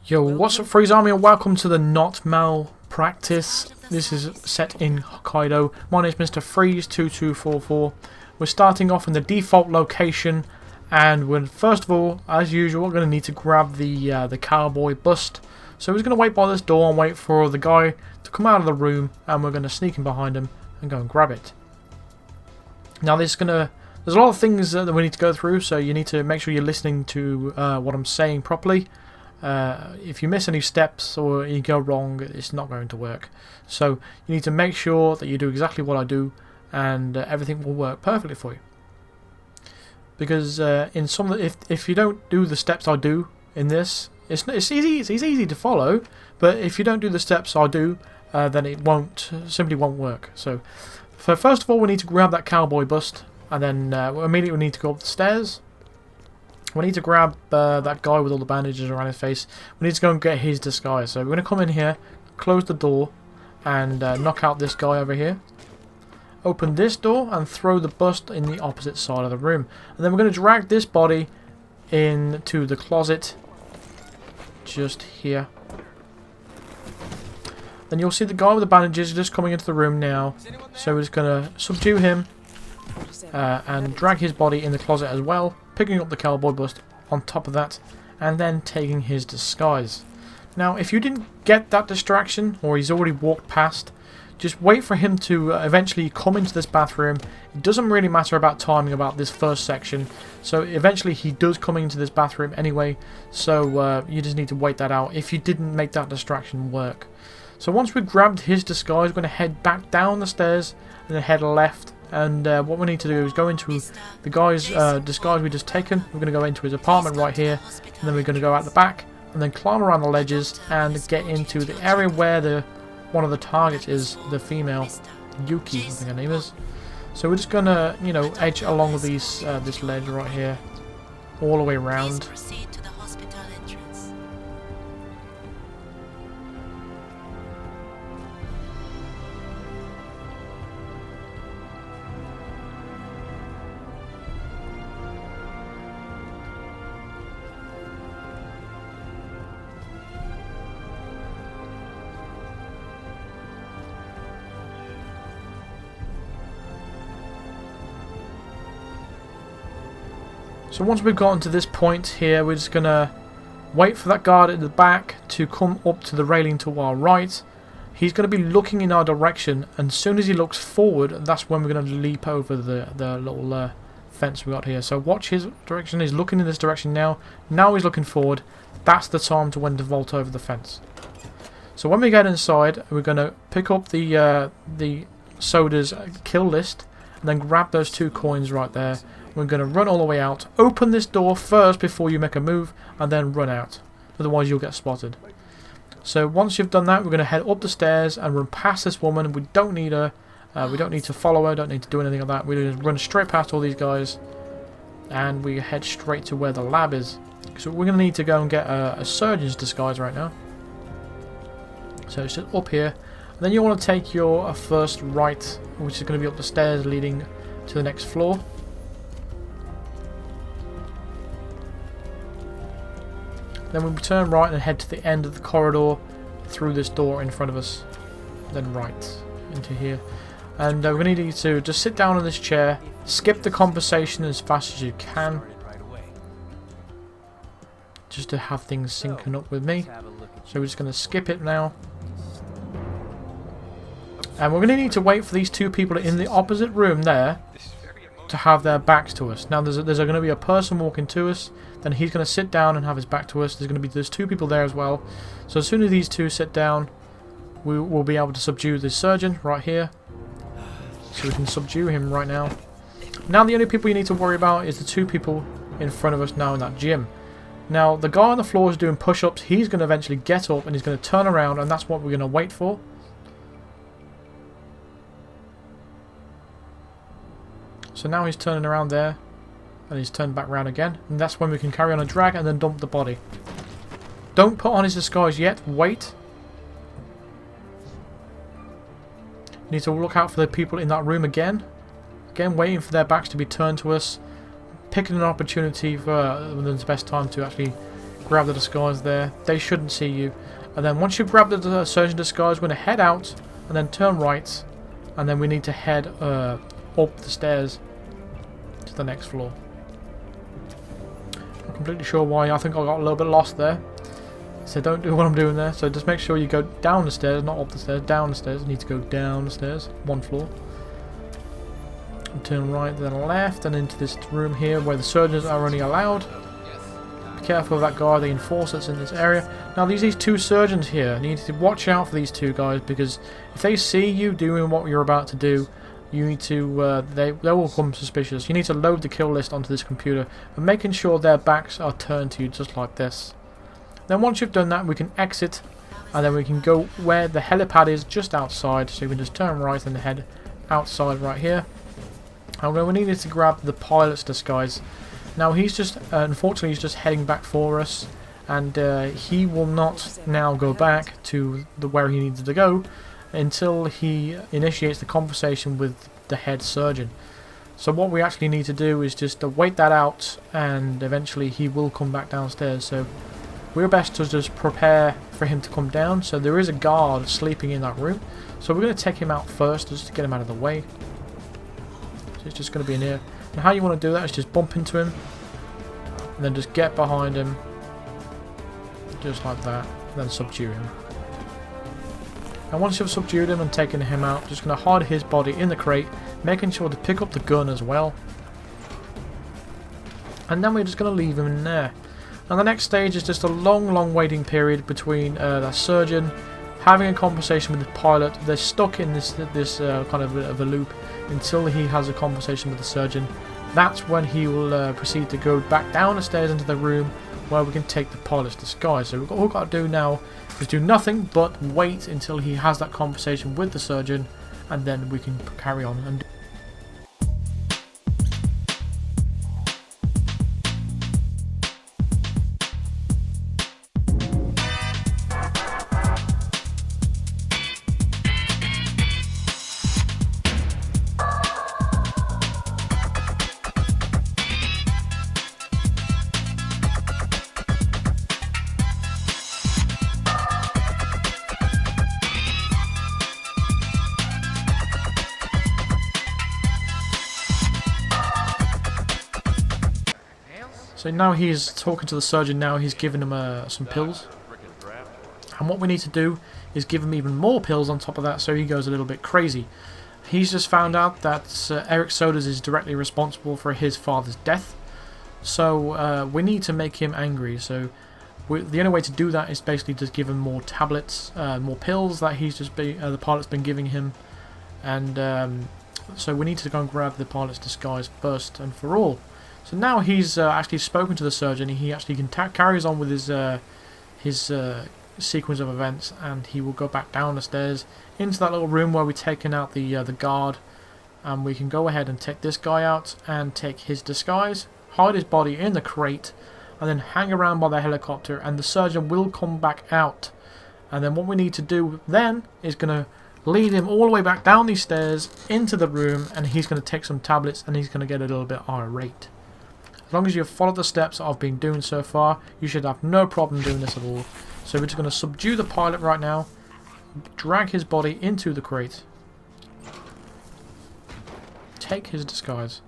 Yo, what's up, Freeze Army, and welcome to the Not Malpractice. This is set in Hokkaido. My name is Mr. Freeze2244. We're starting off in the default location, and we're first of all, as usual, we're going to need to grab the cowboy bust. So we're just going to wait by this door and wait for the guy to come out of the room, and we're going to sneak in behind him and go and grab it. Now there's a lot of things that we need to go through, so you need to make sure you're listening to what I'm saying properly. If you miss any steps or you go wrong, it's not going to work. So you need to make sure that you do exactly what I do, and everything will work perfectly for you. Because if you don't do the steps I do in this, it's easy to follow, but if you don't do the steps I do, then it simply won't work. So first of all, we need to grab that cowboy bust, and then immediately we need to go up the stairs. We need to grab that guy with all the bandages around his face. We need to go and get his disguise. So we're going to come in here, close the door, and knock out this guy over here. Open this door and throw the bust in the opposite side of the room. And then we're going to drag this body into the closet just here. Then you'll see the guy with the bandages just coming into the room now. So we're just going to subdue him and drag his body in the closet as well, picking up the cowboy bust on top of that, and then taking his disguise. Now, if you didn't get that distraction, or he's already walked past, just wait for him to eventually come into this bathroom. It doesn't really matter about timing about this first section, so eventually he does come into this bathroom anyway, so you just need to wait that out if you didn't make that distraction work. So once we've grabbed his disguise, we're going to head back down the stairs and then head left. And what we need to do is go into the guy's disguise we just taken. We're going to go into his apartment right here, and then we're going to go out the back, and then climb around the ledges and get into the area where one of the targets is, the female, Yuki, I think her name is. So we're just going to, edge along this ledge right here, all the way around. So once we've gotten to this point here, we're just going to wait for that guard at the back to come up to the railing to our right. He's going to be looking in our direction, and as soon as he looks forward, that's when we're going to leap over the little fence we got here. So watch his direction. He's looking in this direction now. Now he's looking forward. That's the time to when to vault over the fence. So when we get inside, we're going to pick up the soda's kill list, and then grab those 2 coins right there. We're going to run all the way out. Open this door first before you make a move, and then run out. Otherwise you'll get spotted. So once you've done that, we're going to head up the stairs and run past this woman. We don't need her. We don't need to follow her. Don't need to do anything like that. We just run straight past all these guys, and we head straight to where the lab is. So we're going to need to go and get a surgeon's disguise right now. So it's just up here. And then you want to take your first right, which is going to be up the stairs leading to the next floor. Then we turn right and head to the end of the corridor through this door in front of us. Then right into here. And we're going to need you to just sit down in this chair. Skip the conversation as fast as you can. Just to have things syncing up with me. So we're just going to skip it now. And we're going to need to wait for these 2 people in the opposite room there to have their backs to us. Now there's going to be a person walking to us, then he's going to sit down and have his back to us. There's 2 people there as well. So as soon as these 2 sit down, we will be able to subdue the surgeon right here. So we can subdue him right now. Now the only people you need to worry about is the 2 people in front of us now in that gym. Now the guy on the floor is doing push-ups. He's going to eventually get up and he's going to turn around, and that's what we're going to wait for. So now he's turning around there, and he's turned back around again, and that's when we can carry on a drag and then dump the body. Don't put on his disguise yet, wait. You need to look out for the people in that room again. Again, waiting for their backs to be turned to us. Picking an opportunity for when it's the best time to actually grab the disguise there. They shouldn't see you. And then once you grab the surgeon disguise, we're going to head out and then turn right. And then we need to head up the stairs to the next floor. I'm completely sure why. I think I got a little bit lost there. So don't do what I'm doing there. So just make sure you go down the stairs, not up the stairs, down the stairs. You need to go down the stairs, one floor. And turn right, then left, and into this room here where the surgeons are only allowed. Be careful of that guy, the enforcers in this area. Now these two surgeons here, you need to watch out for these two guys, because if they see you doing what you're about to do, you need to, they will become suspicious. You need to load the kill list onto this computer, and making sure their backs are turned to you just like this. Then once you've done that, we can exit, and then we can go where the helipad is, just outside. So you can just turn right and head outside right here. And we needed to grab the pilot's disguise. Now he's just, unfortunately, he's just heading back for us, and he will not now go back to where he needed to go until he initiates the conversation with the head surgeon. So what we actually need to do is just wait that out, and eventually he will come back downstairs. So we're best to just prepare for him to come down. So there is a guard sleeping in that room. So we're going to take him out first, just to get him out of the way. So it's just going to be in here. And how you want to do that is just bump into him, and then just get behind him, just like that, and then subdue him. And once you've subdued him and taken him out, just going to hide his body in the crate, making sure to pick up the gun as well. And then we're just going to leave him in there. And the next stage is just a long waiting period between the surgeon having a conversation with the pilot. They're stuck in this kind of a loop until he has a conversation with the surgeon. That's when he will proceed to go back down the stairs into the room where we can take the pilot's disguise. So all we've got to do now is do nothing but wait until he has that conversation with the surgeon, and then we can carry on and do. So now he's talking to the surgeon now, he's giving him some pills. And what we need to do is give him even more pills on top of that, so he goes a little bit crazy. He's just found out that Eric Sodas is directly responsible for his father's death. So we need to make him angry. So the only way to do that is basically just give him more tablets, more pills that the pilot's been giving him. And so we need to go and grab the pilot's disguise first and for all. So now he's actually spoken to the surgeon. He actually carries on with his sequence of events, and he will go back down the stairs into that little room where we've taken out the guard, and we can go ahead and take this guy out and take his disguise, hide his body in the crate, and then hang around by the helicopter, and the surgeon will come back out. And then what we need to do then is going to lead him all the way back down these stairs into the room, and he's going to take some tablets, and he's going to get a little bit irate. As long as you've followed the steps I've been doing so far, you should have no problem doing this at all. So we're just going to subdue the pilot right now, drag his body into the crate, take his disguise,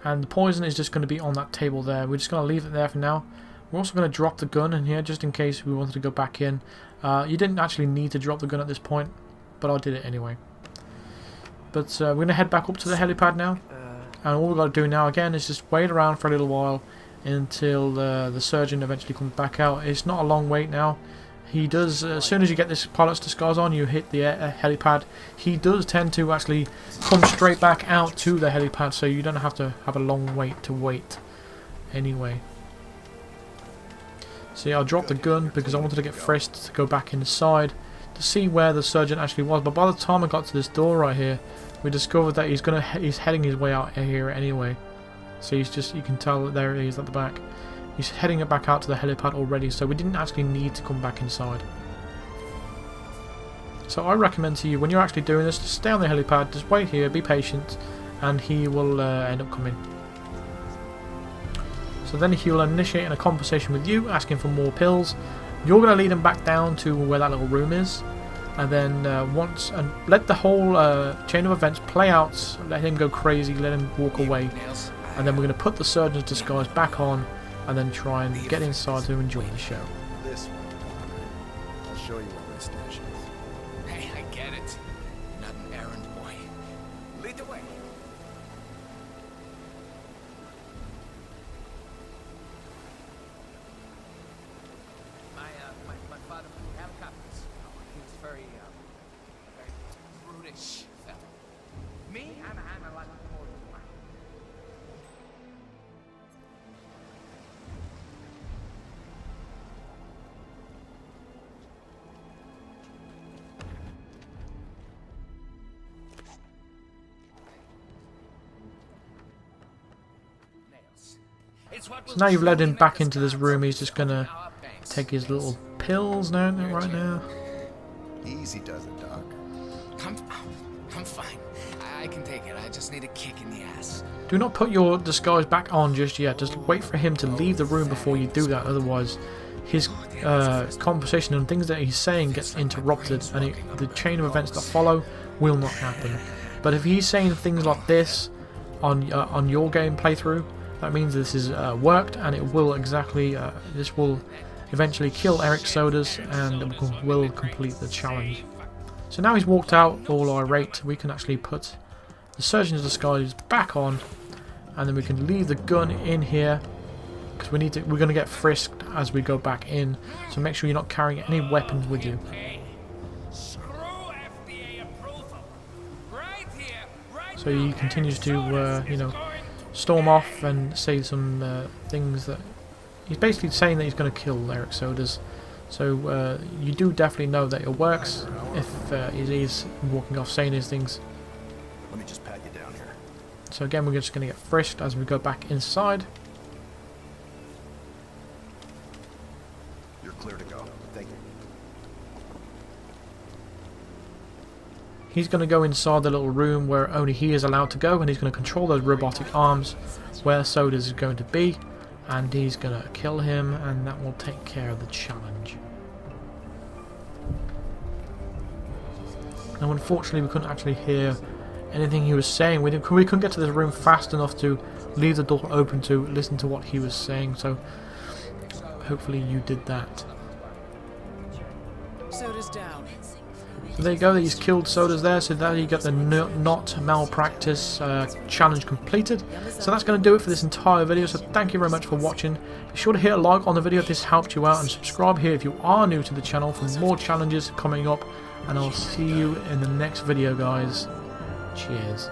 and the poison is just going to be on that table there. We're just going to leave it there for now. We're also going to drop the gun in here just in case we wanted to go back in. You didn't actually need to drop the gun at this point, but I did it anyway. But we're going to head back up to the helipad now, and all we've got to do now again is just wait around for a little while until the surgeon eventually comes back out. It's not a long wait now. He does, as soon as you get this pilot's disguise on, you hit the helipad, he does tend to actually come straight back out to the helipad, so you don't have to have a long wait to wait anyway. See, I dropped the gun because I wanted to get frisked to go back inside to see where the surgeon actually was, but by the time I got to this door right here, we discovered that he's heading his way out here anyway. So you can tell that there he is at the back. He's heading it back out to the helipad already, so we didn't actually need to come back inside. So I recommend to you, when you're actually doing this, just stay on the helipad, just wait here, be patient, and he will end up coming. So then he'll initiate a conversation with you, asking for more pills. You're going to lead him back down to where that little room is. And then let the whole chain of events play out. Let him go crazy, let him walk away. And then we're going to put the surgeon's disguise back on. And then try and get inside to enjoy the show. This one. I'll show you where my stash is. Hey, I get it. You're not an errand boy. Lead the way. My father had a copy. He was very brutish fellow. Me, I'm a lot more than one. So now you've led him back into this room. He's just gonna take his little pills now, right now. Easy does it, Doc. I'm fine. I can take it. I just need a kick in the ass. Do not put your disguise back on just yet. Just wait for him to leave the room before you do that. Otherwise, his conversation and things that he's saying gets interrupted, and the chain of events that follow will not happen. But if he's saying things like this on your game playthrough, that means this is worked, and it will this will eventually kill Eric Sodas and will complete the challenge. So now he's walked out all irate, we can actually put the surgeon's disguise back on, and then we can leave the gun in here because we're going to get frisked as we go back in. So make sure you're not carrying any weapons with you. So he continues to you know, storm off and say some things that he's basically saying that he's going to kill Eric Sodas. So you do definitely know that it works if he's walking off saying these things. Let me just pat you down here. So again, we're just going to get frisked as we go back inside. You're clear to go. Thank you. He's going to go inside the little room where only he is allowed to go, and he's going to control those robotic arms where Sodas is going to be, and he's going to kill him, and that will take care of the challenge. Now unfortunately we couldn't actually hear anything he was saying. We couldn't get to this room fast enough to leave the door open to listen to what he was saying, so hopefully you did that. Soda's down. So there you go, he's killed Sodas there, so there you get the not malpractice challenge completed. So that's going to do it for this entire video, so thank you very much for watching. Be sure to hit a like on the video if this helped you out, and subscribe here if you are new to the channel for more challenges coming up, and I'll see you in the next video, guys. Cheers.